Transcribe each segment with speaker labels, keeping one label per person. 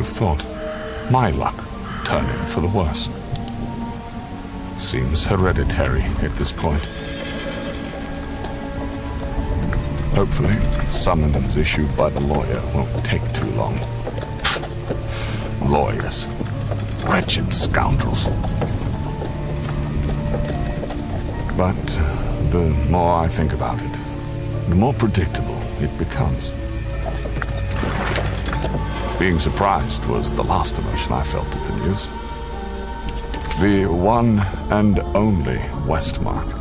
Speaker 1: have thought? My luck turning for the worse. Seems hereditary at this point. Hopefully, summons issued by the lawyer won't take too long. Lawyers. Wretched scoundrels. But the more I think about it, the more predictable it becomes. Being surprised was the last emotion I felt at the news. The one and only Westmark.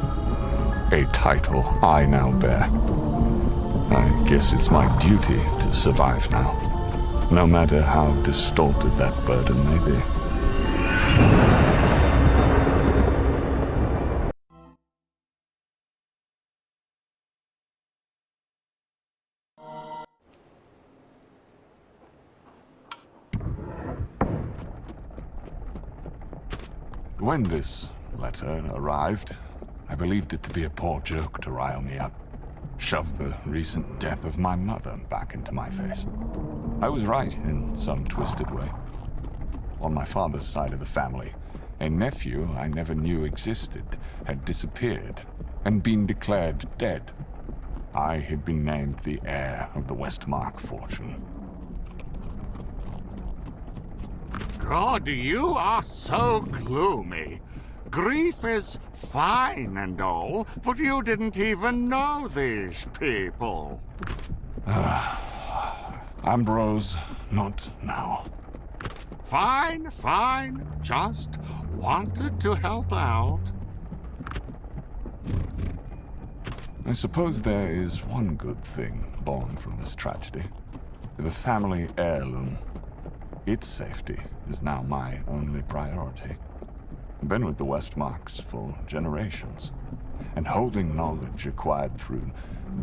Speaker 1: A title I now bear. I guess it's my duty to survive now, no matter how distorted that burden may be. When this letter arrived, I believed it to be a poor joke to rile me up. Shove the recent death of my mother back into my face. I was right in some twisted way. On my father's side of the family, a nephew I never knew existed had disappeared and been declared dead. I had been named the heir of the Westmark fortune.
Speaker 2: God, you are so gloomy. Grief is fine and all, but you didn't even know these people.
Speaker 1: Ambrose, not now.
Speaker 2: Fine, fine. Just wanted to help out.
Speaker 1: I suppose there is one good thing born from this tragedy. The family heirloom. Its safety is now my only priority. Been with the Westmarks for generations, and holding knowledge acquired through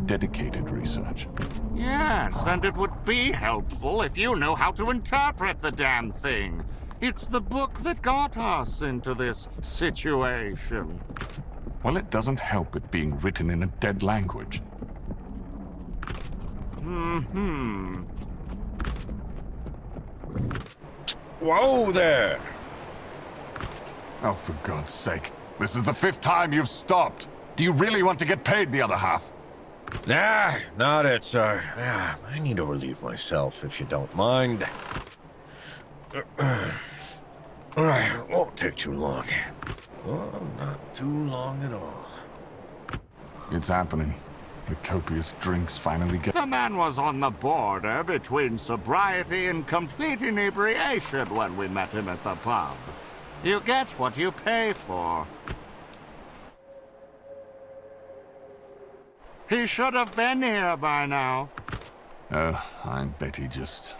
Speaker 1: dedicated research.
Speaker 2: Yes, and it would be helpful if you know how to interpret the damn thing. It's the book that got us into this situation.
Speaker 1: Well, it doesn't help it being written in a dead language.
Speaker 3: Whoa there!
Speaker 1: Oh, for God's sake. This is the 5th time you've stopped. Do you really want to get paid the other half?
Speaker 3: Nah, not it, sir. I need to relieve myself, if you don't mind. Alright, won't take too long. Oh, not too long at all.
Speaker 1: It's happening. The copious drinks finally get...
Speaker 2: The man was on the border between sobriety and complete inebriation when we met him at the pub. You get what you pay for. He should have been here by now.
Speaker 1: I bet he just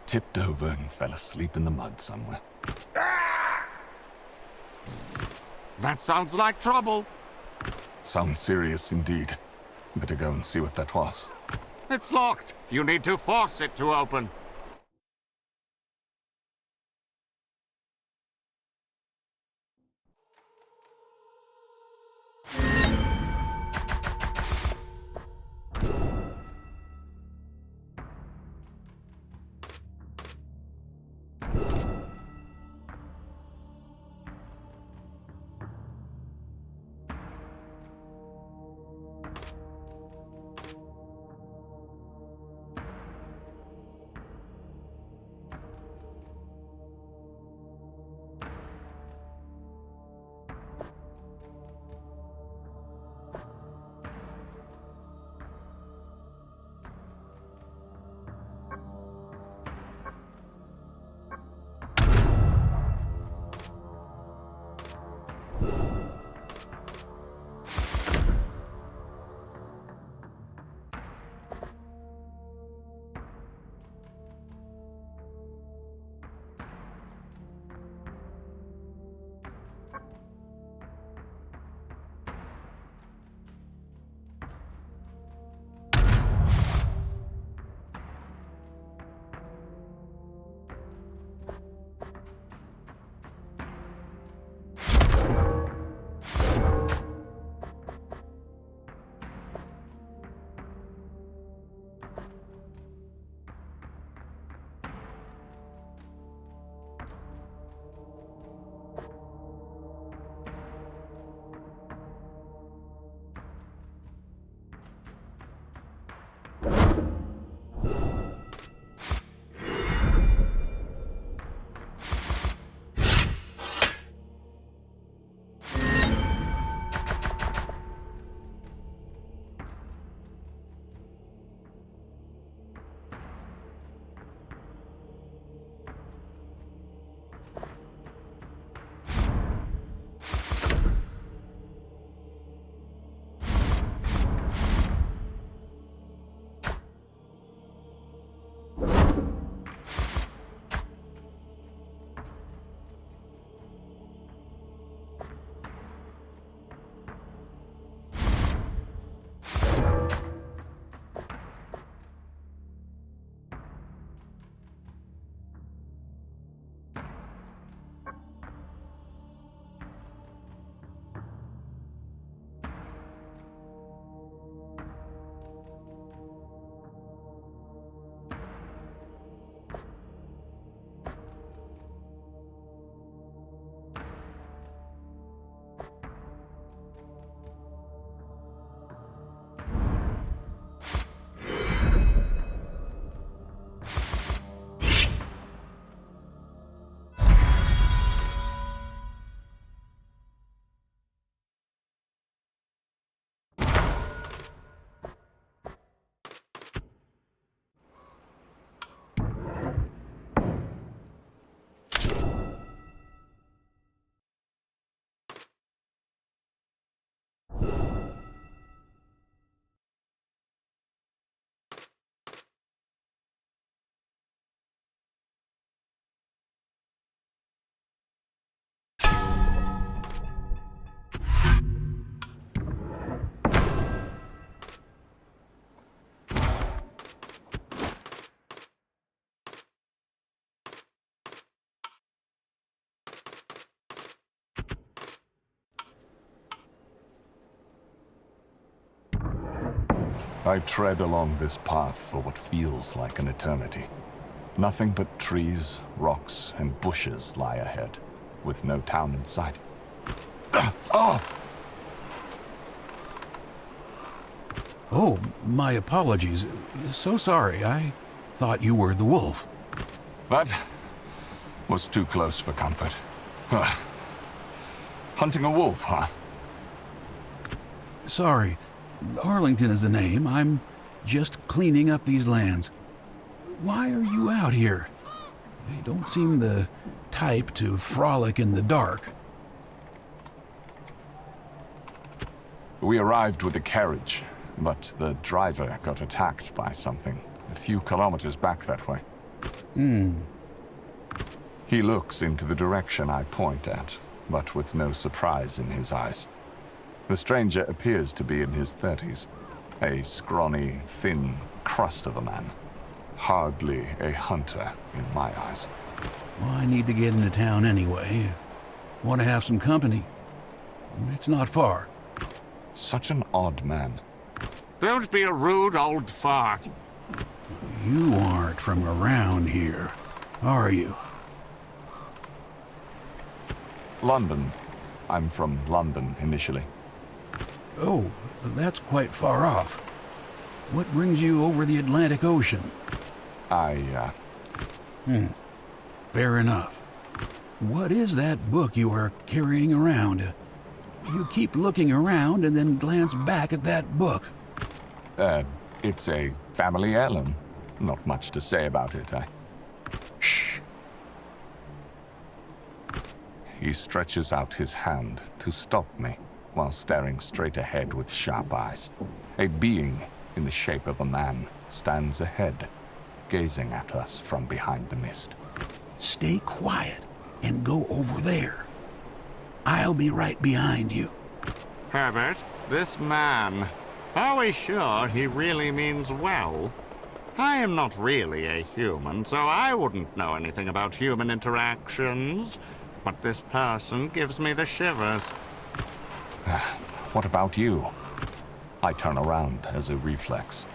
Speaker 1: tipped over and fell asleep in the mud somewhere.
Speaker 2: That sounds like trouble.
Speaker 1: Sounds serious indeed. Better go and see what that was.
Speaker 2: It's locked. You need to force it to open.
Speaker 1: I tread along this path for what feels like an eternity. Nothing but trees, rocks, and bushes lie ahead, with no town in sight.
Speaker 4: Oh, my apologies. So sorry. I thought you were the wolf.
Speaker 1: That was too close for comfort. Hunting a wolf, huh?
Speaker 4: Sorry. Arlington is the name. I'm just cleaning up these lands. Why are you out here? You don't seem the type to frolic in the dark.
Speaker 1: We arrived with a carriage, but the driver got attacked by something a few kilometers back that way. He looks into the direction I point at, but with no surprise in his eyes. The stranger appears to be in his 30s, a scrawny, thin crust of a man. Hardly a hunter in my eyes.
Speaker 4: Well, I need to get into town anyway. Want to have some company. It's not far.
Speaker 1: Such an odd man.
Speaker 2: Don't be a rude old fart.
Speaker 4: You aren't from around here, are you?
Speaker 1: London. I'm from London initially.
Speaker 4: Oh, that's quite far off. What brings you over the Atlantic Ocean? Fair enough. What is that book you are carrying around? You keep looking around and then glance back at that book.
Speaker 1: It's a family heirloom. Not much to say about it,
Speaker 4: Shh.
Speaker 1: He stretches out his hand to stop me, while staring straight ahead with sharp eyes. A being in the shape of a man stands ahead, gazing at us from behind the mist.
Speaker 4: Stay quiet and go over there. I'll be right behind you.
Speaker 2: Herbert, this man, are we sure he really means well? I am not really a human, so I wouldn't know anything about human interactions. But this person gives me the shivers.
Speaker 1: What about you? I turn around as a reflex.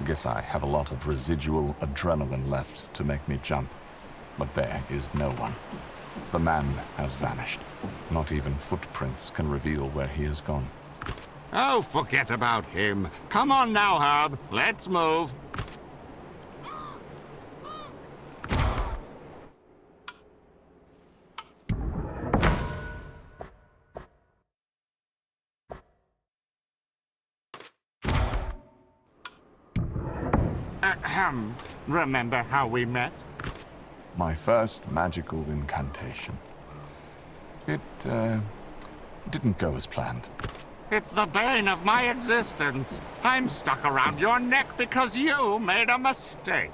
Speaker 1: Guess I have a lot of residual adrenaline left to make me jump. But there is no one. The man has vanished. Not even footprints can reveal where he has gone.
Speaker 2: Oh, forget about him. Come on now, Herb. Let's move. Ahem. Remember how we met?
Speaker 1: My first magical incantation. It, didn't go as planned.
Speaker 2: It's the bane of my existence. I'm stuck around your neck because you made a mistake.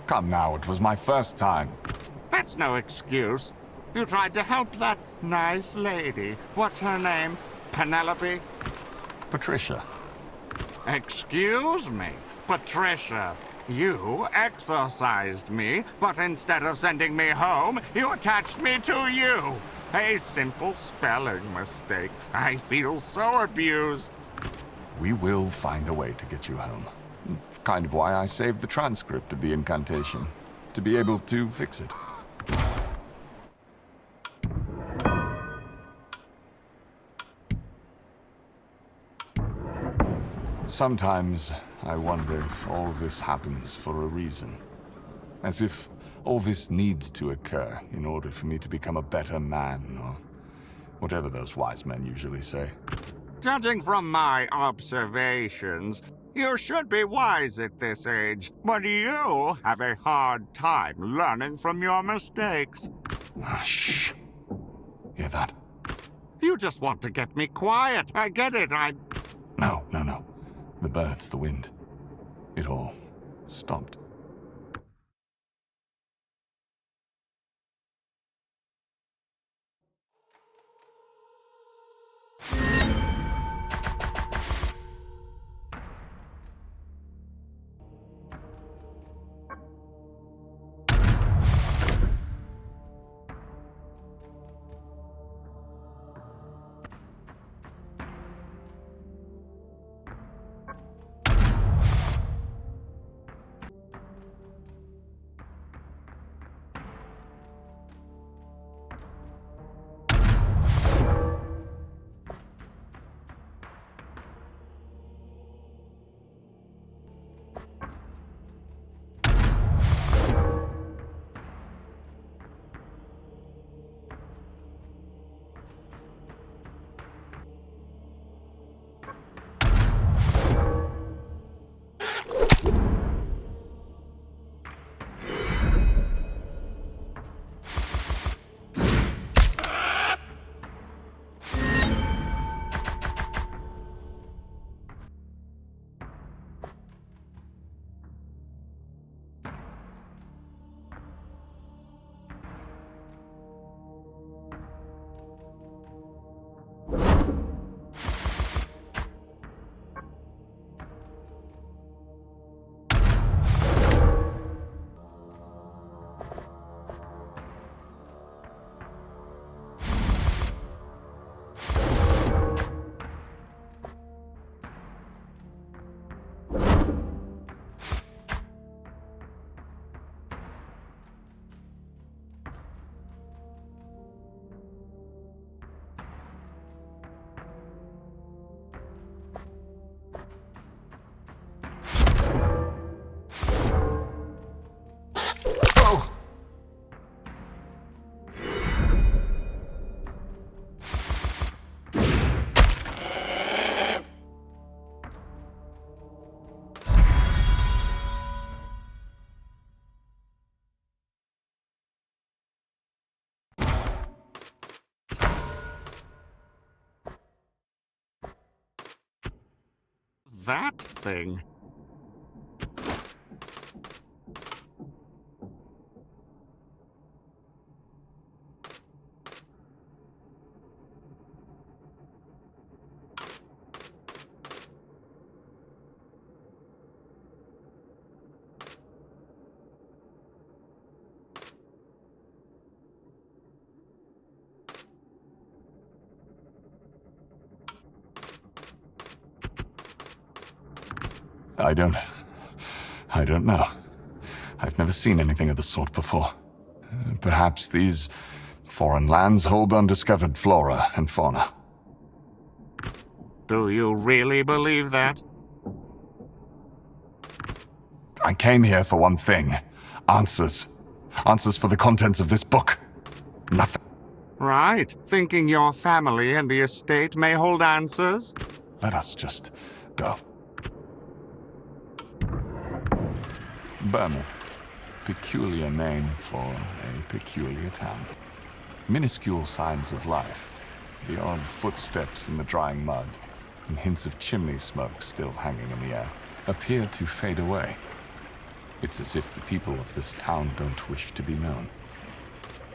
Speaker 1: Come now, it was my first time.
Speaker 2: That's no excuse. You tried to help that nice lady. What's her name? Penelope?
Speaker 1: Patricia.
Speaker 2: Excuse me, Patricia. You exorcised me, but instead of sending me home, you attached me to you. A simple spelling mistake. I feel so abused.
Speaker 1: We will find a way to get you home. Kind of why I saved the transcript of the incantation. To be able to fix it. Sometimes I wonder if all this happens for a reason. As if all this needs to occur in order for me to become a better man, or whatever those wise men usually say.
Speaker 2: Judging from my observations, you should be wise at this age, but you have a hard time learning from your mistakes.
Speaker 1: Shh. Hear that?
Speaker 2: You just want to get me quiet. I get it.
Speaker 1: No. The birds, the wind. It all stopped.
Speaker 2: That thing.
Speaker 1: I don't know. I've never seen anything of the sort before. Perhaps these foreign lands hold undiscovered flora and fauna.
Speaker 2: Do you really believe that?
Speaker 1: I came here for one thing. Answers. Answers for the contents of this book. Nothing.
Speaker 2: Right. Thinking your family and the estate may hold answers?
Speaker 1: Let us just go. Burrmouth. Peculiar name for a peculiar town. Minuscule signs of life. The odd footsteps in the drying mud, and hints of chimney smoke still hanging in the air, appear to fade away. It's as if the people of this town don't wish to be known.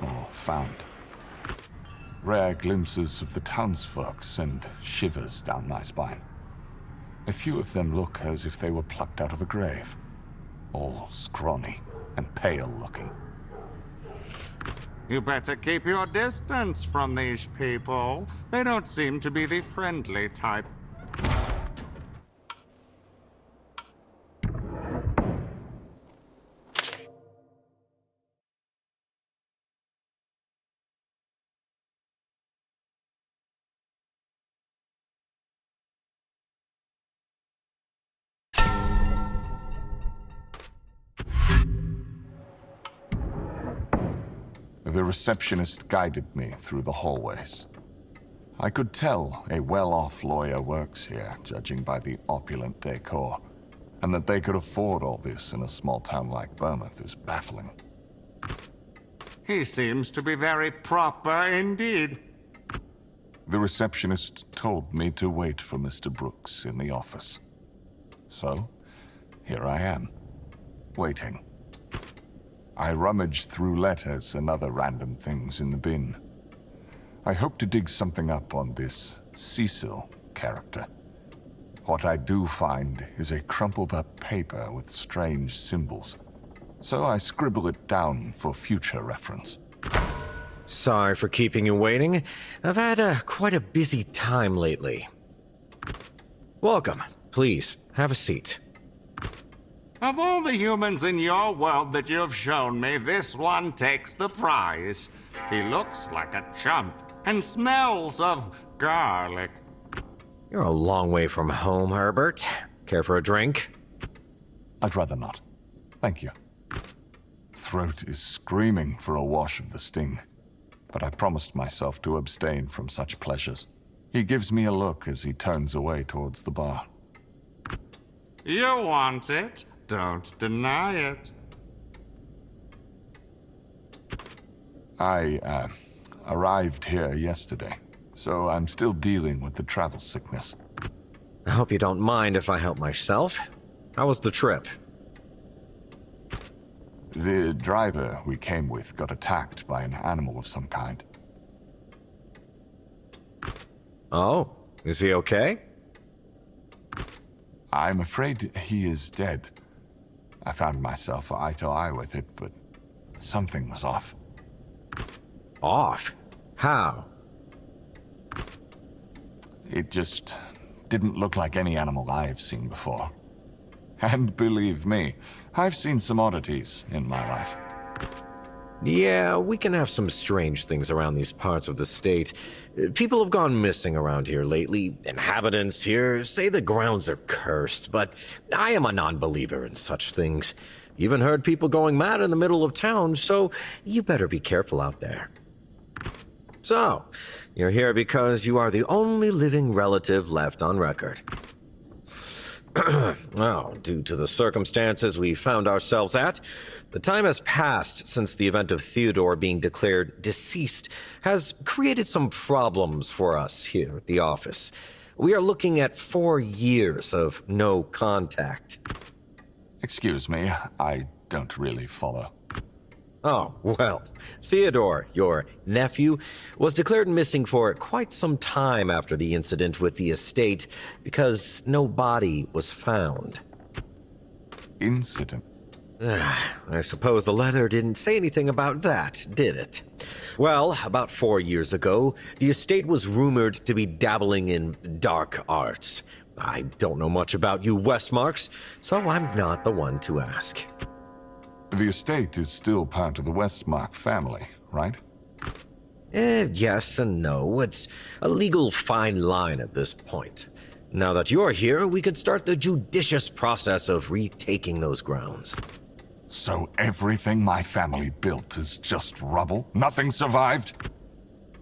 Speaker 1: Or found. Rare glimpses of the townsfolk send shivers down my spine. A few of them look as if they were plucked out of a grave. All scrawny and pale-looking.
Speaker 2: You better keep your distance from these people. They don't seem to be the friendly type.
Speaker 1: The receptionist guided me through the hallways. I could tell a well-off lawyer works here, judging by the opulent decor. And that they could afford all this in a small town like Burrmouth is baffling.
Speaker 2: He seems to be very proper indeed.
Speaker 1: The receptionist told me to wait for Mr. Brooks in the office. So, here I am, waiting. I rummaged through letters and other random things in the bin. I hope to dig something up on this Cecil character. What I do find is a crumpled up paper with strange symbols. So I scribble it down for future reference.
Speaker 3: Sorry for keeping you waiting. I've had quite a busy time lately. Welcome. Please, have a seat.
Speaker 2: Of all the humans in your world that you've shown me, this one takes the prize. He looks like a chump and smells of garlic.
Speaker 3: You're a long way from home, Herbert. Care for a drink?
Speaker 1: I'd rather not. Thank you. Throat is screaming for a wash of the sting, but I promised myself to abstain from such pleasures. He gives me a look as he turns away towards the bar.
Speaker 2: You want it? Don't deny it.
Speaker 1: I arrived here yesterday, so I'm still dealing with the travel sickness.
Speaker 3: I hope you don't mind if I help myself. How was the trip?
Speaker 1: The driver we came with got attacked by an animal of some kind.
Speaker 3: Oh, is he okay?
Speaker 1: I'm afraid he is dead. I found myself eye to eye with it, but something was off.
Speaker 3: Off? How?
Speaker 1: It just didn't look like any animal I've seen before. And believe me, I've seen some oddities in my life.
Speaker 3: Yeah, we can have some strange things around these parts of the state. People have gone missing around here lately. Inhabitants here say the grounds are cursed, but I am a non-believer in such things. Even heard people going mad in the middle of town, so you better be careful out there. So, you're here because you are the only living relative left on record. Well, due to the circumstances we found ourselves at, the time has passed since the event of Theodore being declared deceased has created some problems for us here at the office. We are looking at 4 years of no contact.
Speaker 1: Excuse me, I don't really follow.
Speaker 3: Oh, well, Theodore, your nephew, was declared missing for quite some time after the incident with the estate because no body was found.
Speaker 1: Incident?
Speaker 3: I suppose the letter didn't say anything about that, did it? Well, about 4 years ago, the estate was rumored to be dabbling in dark arts. I don't know much about you Westmarks, so I'm not the one to ask.
Speaker 1: The estate is still part of the Westmark family, right?
Speaker 3: Yes and no. It's a legal fine line at this point. Now that you're here, we could start the judicious process of retaking those grounds.
Speaker 1: So everything my family built is just rubble? Nothing survived?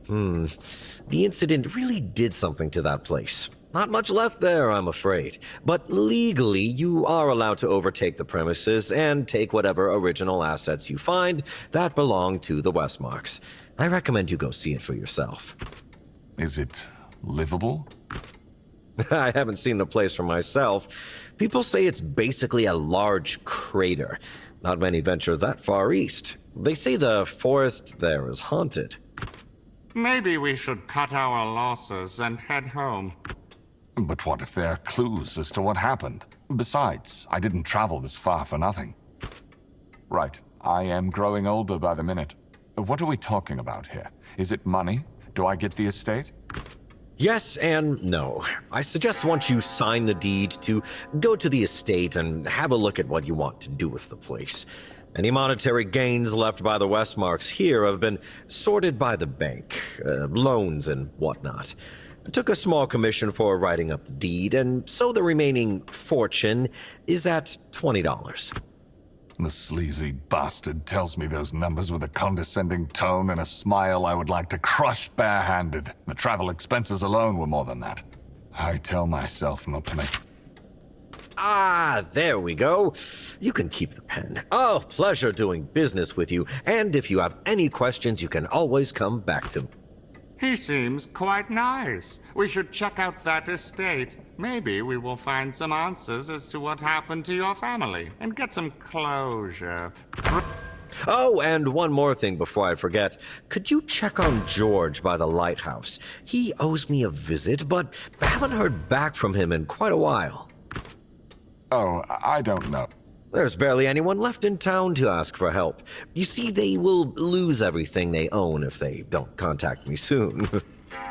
Speaker 3: The incident really did something to that place. Not much left there, I'm afraid. But legally, you are allowed to overtake the premises and take whatever original assets you find that belong to the Westmarks. I recommend you go see it for yourself.
Speaker 1: Is it livable?
Speaker 3: I haven't seen the place for myself. People say it's basically a large crater. Not many venture that far east. They say the forest there is haunted.
Speaker 2: Maybe we should cut our losses and head home.
Speaker 1: But what if there are clues as to what happened? Besides, I didn't travel this far for nothing. Right, I am growing older by the minute. What are we talking about here? Is it money? Do I get the estate?
Speaker 3: Yes and no. I suggest once you sign the deed to go to the estate and have a look at what you want to do with the place. Any monetary gains left by the Westmarks here have been sorted by the bank, loans and whatnot. I took a small commission for writing up the deed, and so the remaining fortune is at $20.
Speaker 1: The sleazy bastard tells me those numbers with a condescending tone and a smile I would like to crush barehanded. The travel expenses alone were more than that. I tell myself not to make...
Speaker 3: Ah, there we go. You can keep the pen. Oh, pleasure doing business with you, and if you have any questions, you can always come back to me.
Speaker 2: He seems quite nice. We should check out that estate. Maybe we will find some answers as to what happened to your family and get some closure.
Speaker 3: Oh, and one more thing before I forget. Could you check on George by the lighthouse? He owes me a visit, but I haven't heard back from him in quite a while.
Speaker 1: Oh, I don't know.
Speaker 3: There's barely anyone left in town to ask for help. You see, they will lose everything they own if they don't contact me soon.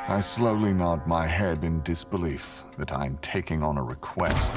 Speaker 1: I slowly nod my head in disbelief that I'm taking on a request.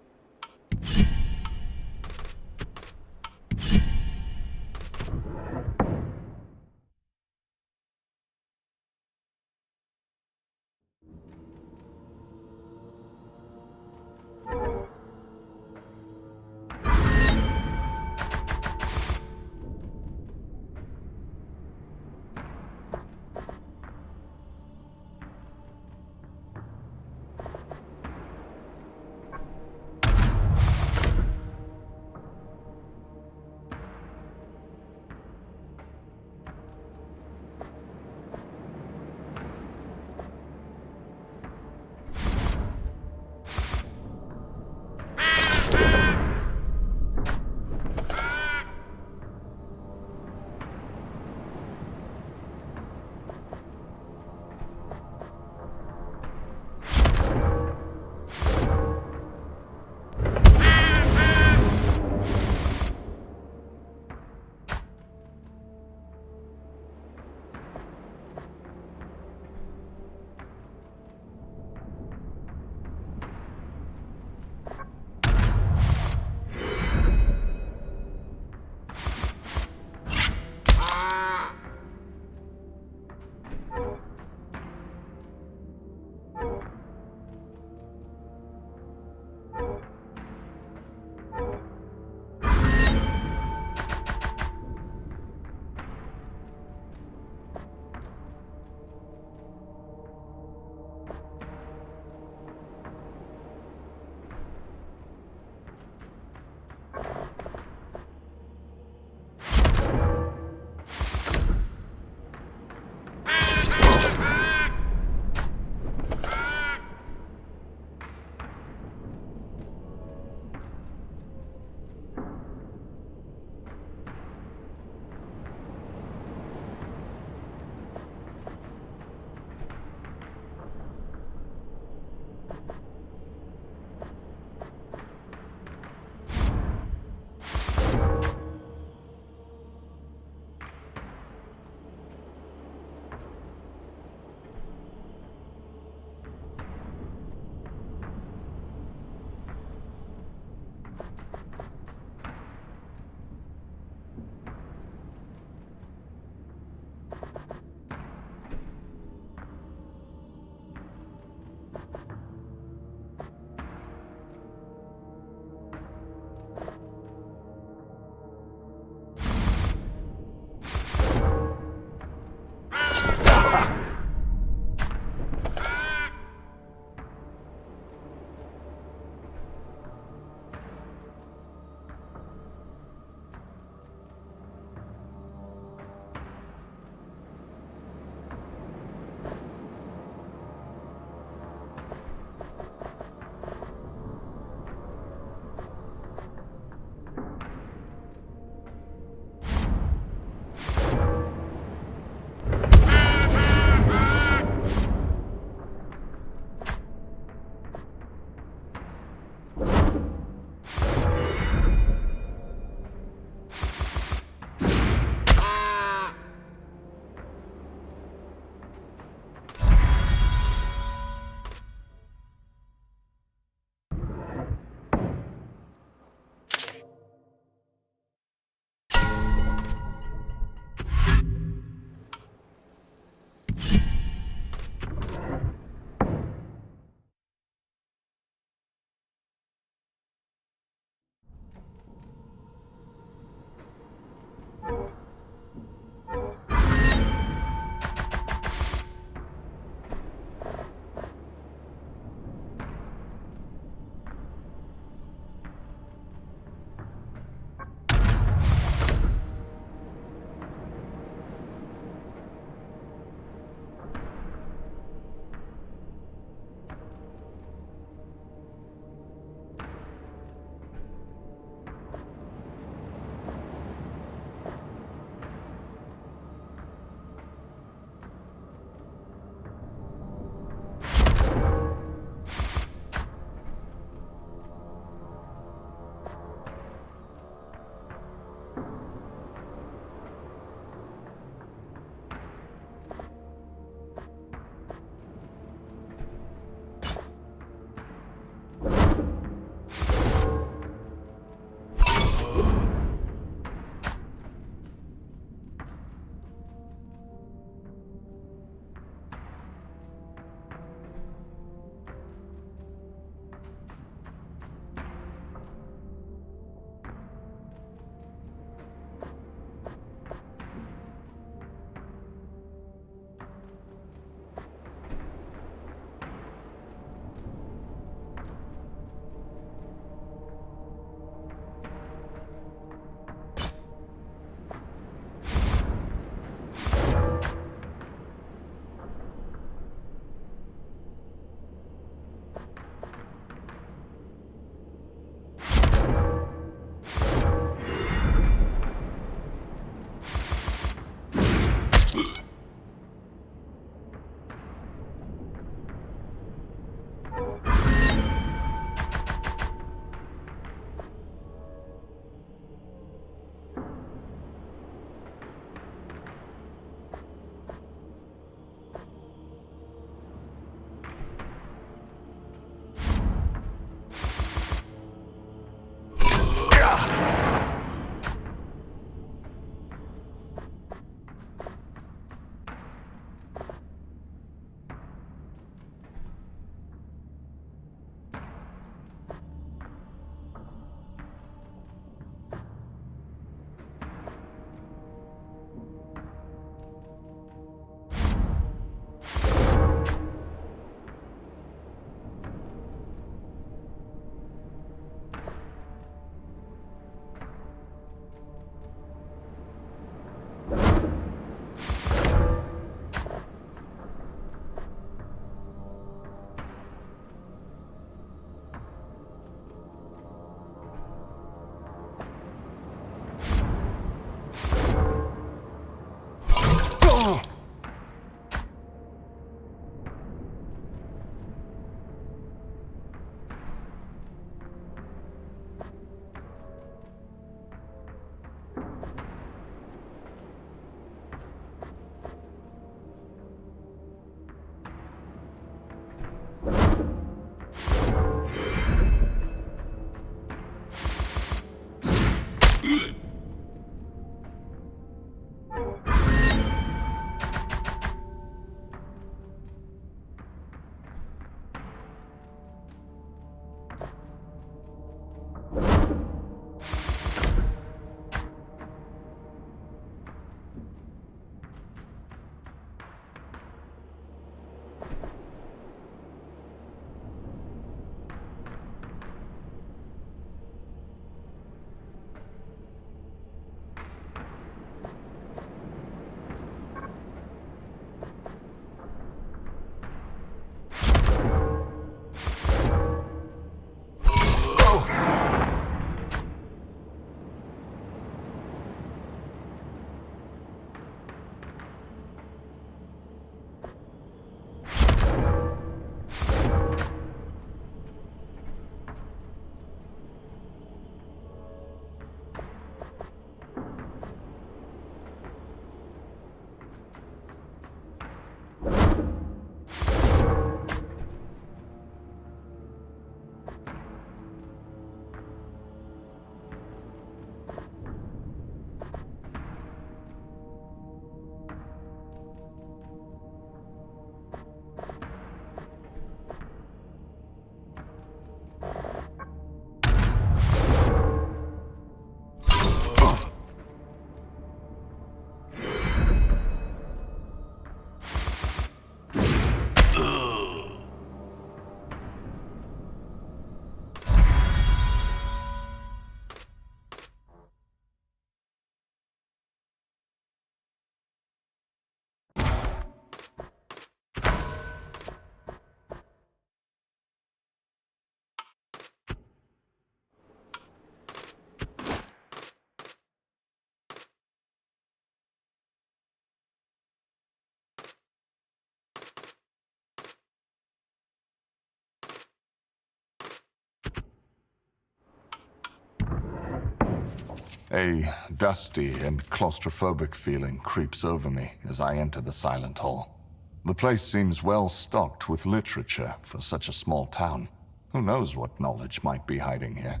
Speaker 1: A dusty and claustrophobic feeling creeps over me as I enter the silent hall. The place seems well stocked with literature for such a small town. Who knows what knowledge might be hiding here?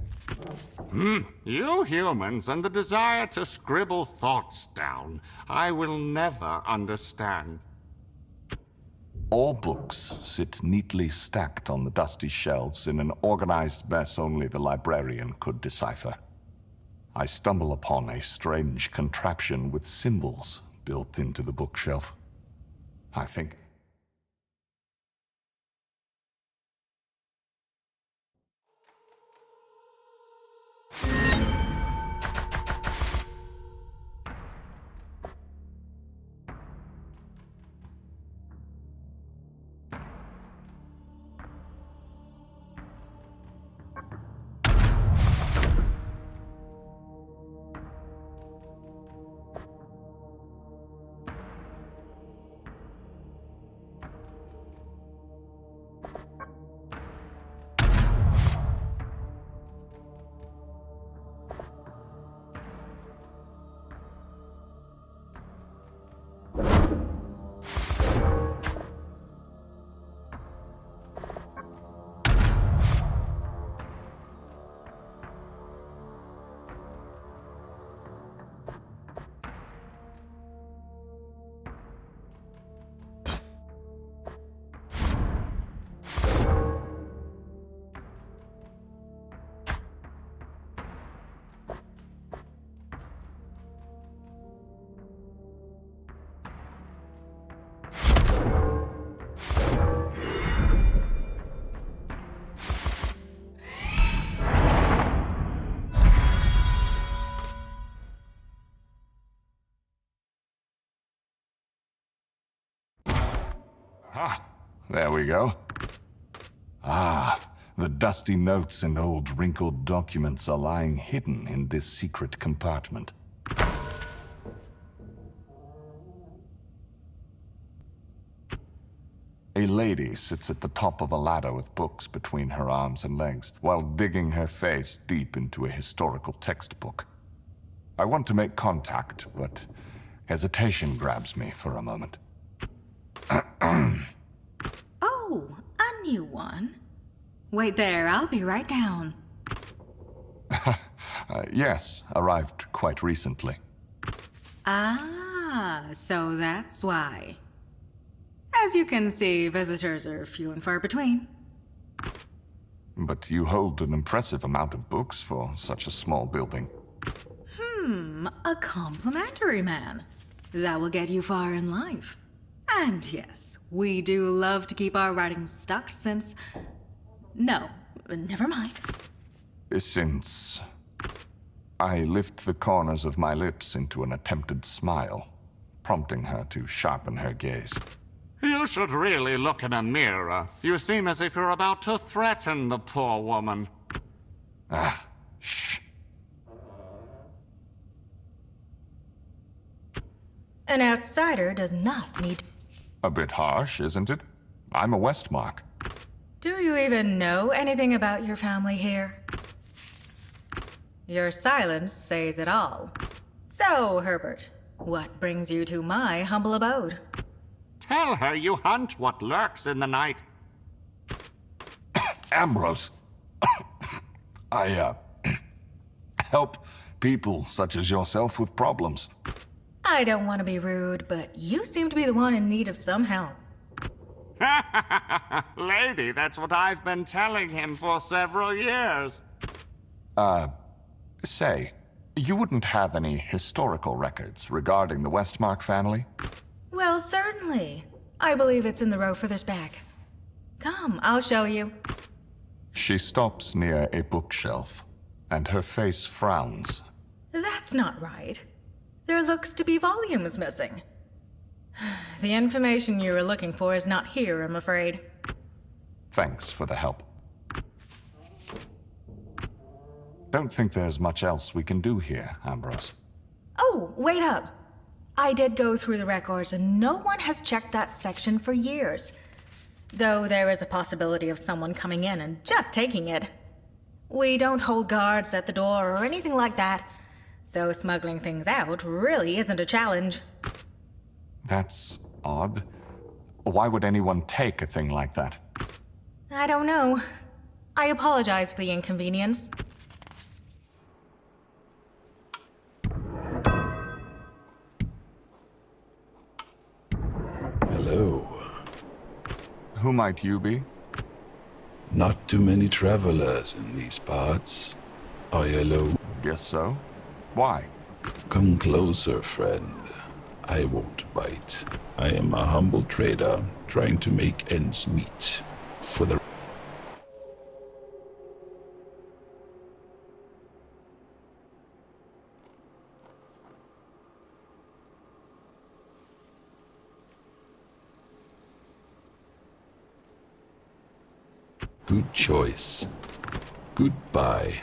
Speaker 2: You humans and the desire to scribble thoughts down, I will never understand.
Speaker 1: All books sit neatly stacked on the dusty shelves in an organized mess only the librarian could decipher. I stumble upon a strange contraption with symbols built into the bookshelf. I think... Ah, there we go. Ah, the dusty notes and old wrinkled documents are lying hidden in this secret compartment. A lady sits at the top of a ladder with books between her arms and legs, while digging her face deep into a historical textbook. I want to make contact, but hesitation grabs me for a moment.
Speaker 5: Oh, a new one? Wait there, I'll be right down.
Speaker 1: Yes, arrived quite recently.
Speaker 5: Ah, so that's why. As you can see, visitors are few and far between.
Speaker 1: But you hold an impressive amount of books for such a small building.
Speaker 5: A complimentary man. That will get you far in life. And yes, we do love to keep our writings stocked since... No, never mind.
Speaker 1: Since... I lift the corners of my lips into an attempted smile, prompting her to sharpen her gaze.
Speaker 2: You should really look in a mirror. You seem as if you're about to threaten the poor woman.
Speaker 1: Ah, shh.
Speaker 5: An outsider does not need...
Speaker 1: A bit harsh, isn't it? I'm a Westmark.
Speaker 5: Do you even know anything about your family here? Your silence says it all. So, Herbert, what brings you to my humble abode?
Speaker 2: Tell her you hunt what lurks in the night.
Speaker 1: Ambrose. I, help people such as yourself with problems.
Speaker 5: I don't want to be rude, but you seem to be the one in need of some help.
Speaker 2: Lady, that's what I've been telling him for several years.
Speaker 1: Say, you wouldn't have any historical records regarding the Westmark family?
Speaker 5: Well, certainly. I believe it's in the row furthest back. Come, I'll show you.
Speaker 1: She stops near a bookshelf, and her face frowns.
Speaker 5: That's not right. There looks to be volumes missing. The information you were looking for is not here, I'm afraid.
Speaker 1: Thanks for the help. Don't think there's much else we can do here, Ambrose.
Speaker 5: Oh, wait up. I did go through the records, and no one has checked that section for years. Though there is a possibility of someone coming in and just taking it. We don't hold guards at the door or anything like that, So smuggling things out really isn't a challenge.
Speaker 1: That's odd. Why would anyone take a thing like that?
Speaker 5: I don't know. I apologize for the inconvenience.
Speaker 6: Hello.
Speaker 1: Who might you be?
Speaker 6: Not too many travelers in these parts. Are you alone?
Speaker 1: Guess so. Why?
Speaker 6: Come closer, friend. I won't bite. I am a humble trader trying to make ends meet for the... Good choice. Goodbye.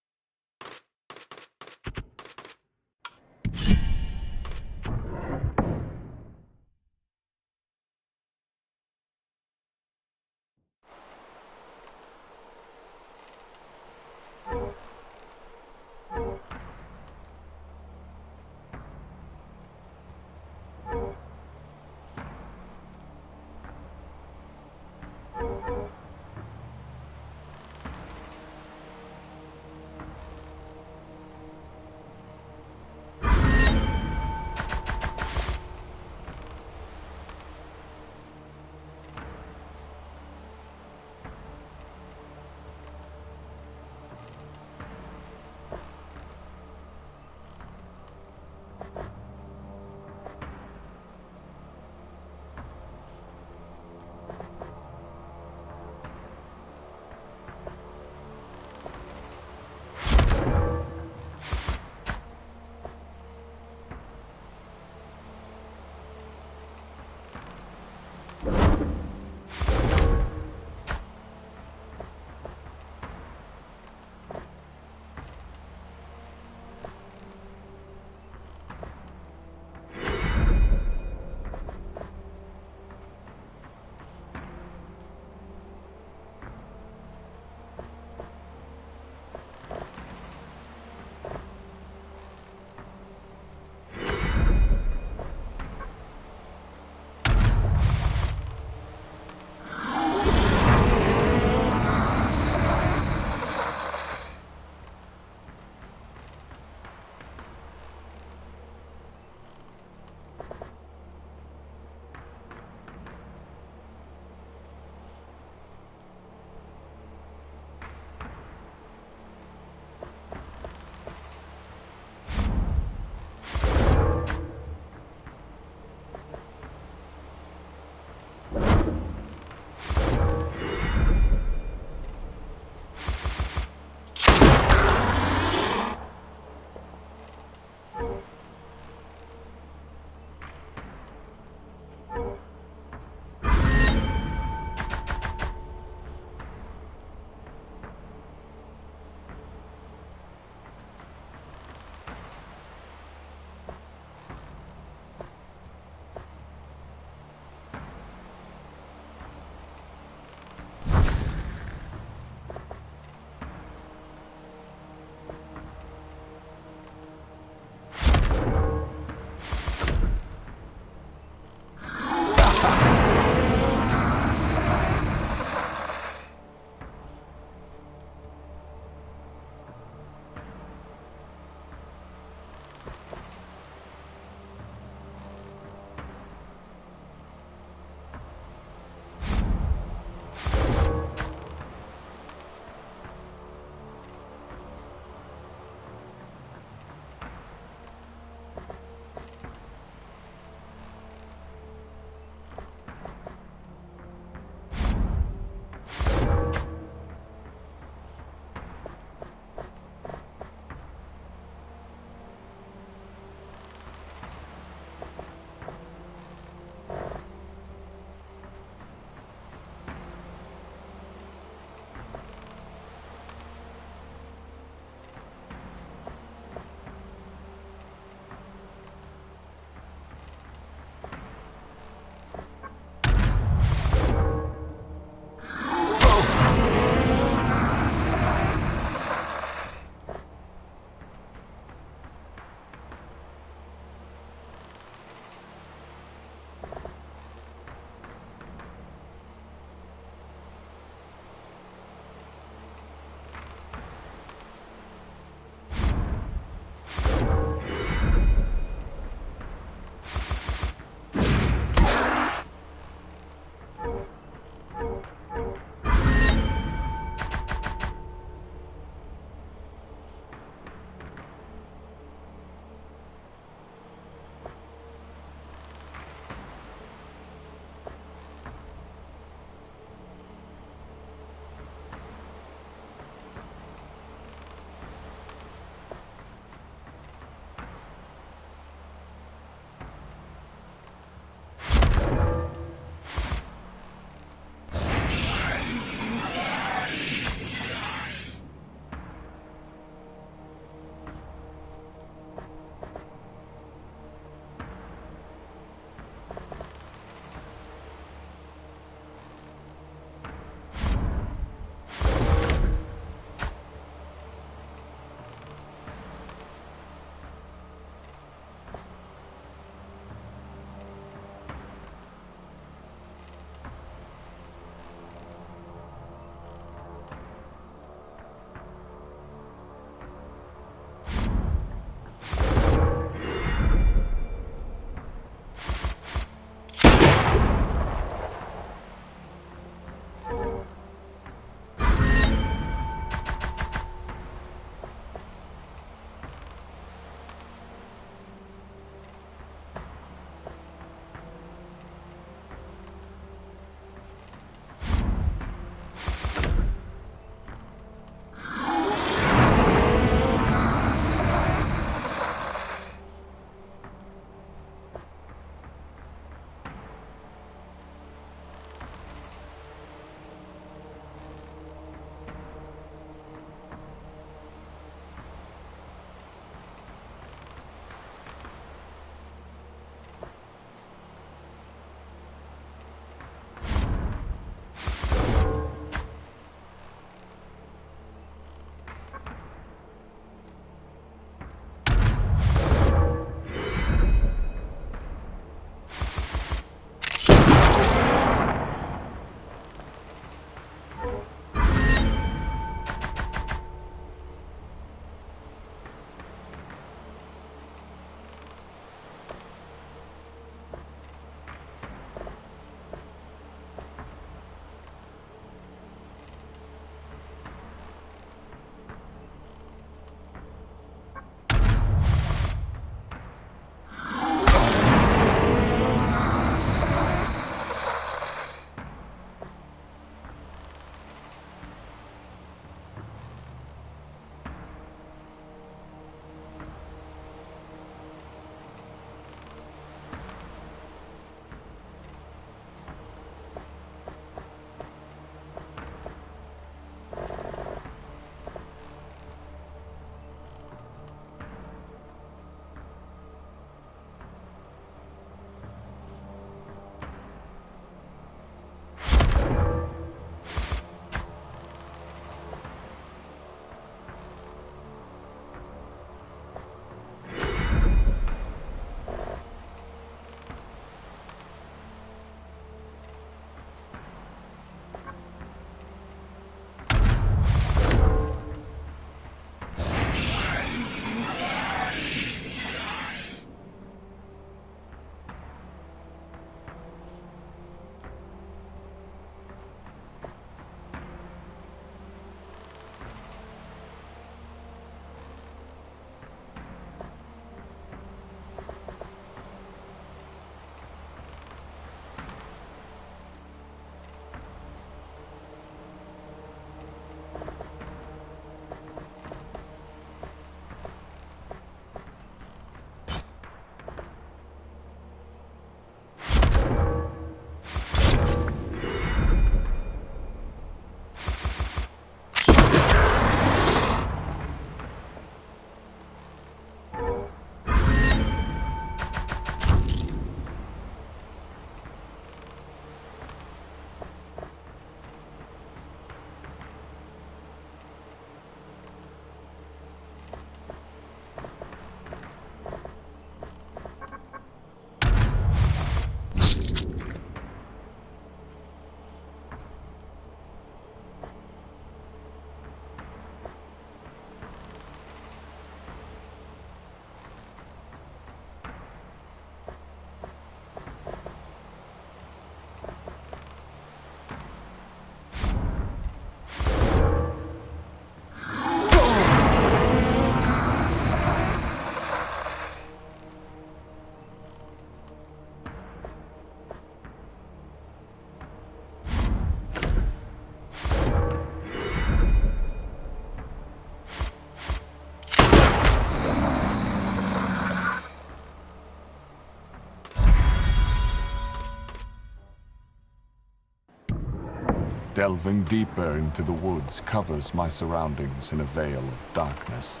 Speaker 1: Delving deeper into the woods covers my surroundings in a veil of darkness.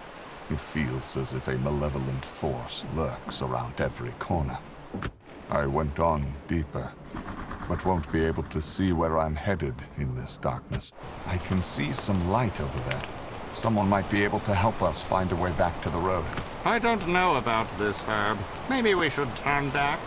Speaker 1: It feels as if a malevolent force lurks around every corner. I went on deeper, but won't be able to see where I'm headed in this darkness. I can see some light over there. Someone might be able to help us find a way back to the road.
Speaker 2: I don't know about this, Herb. Maybe we should turn back?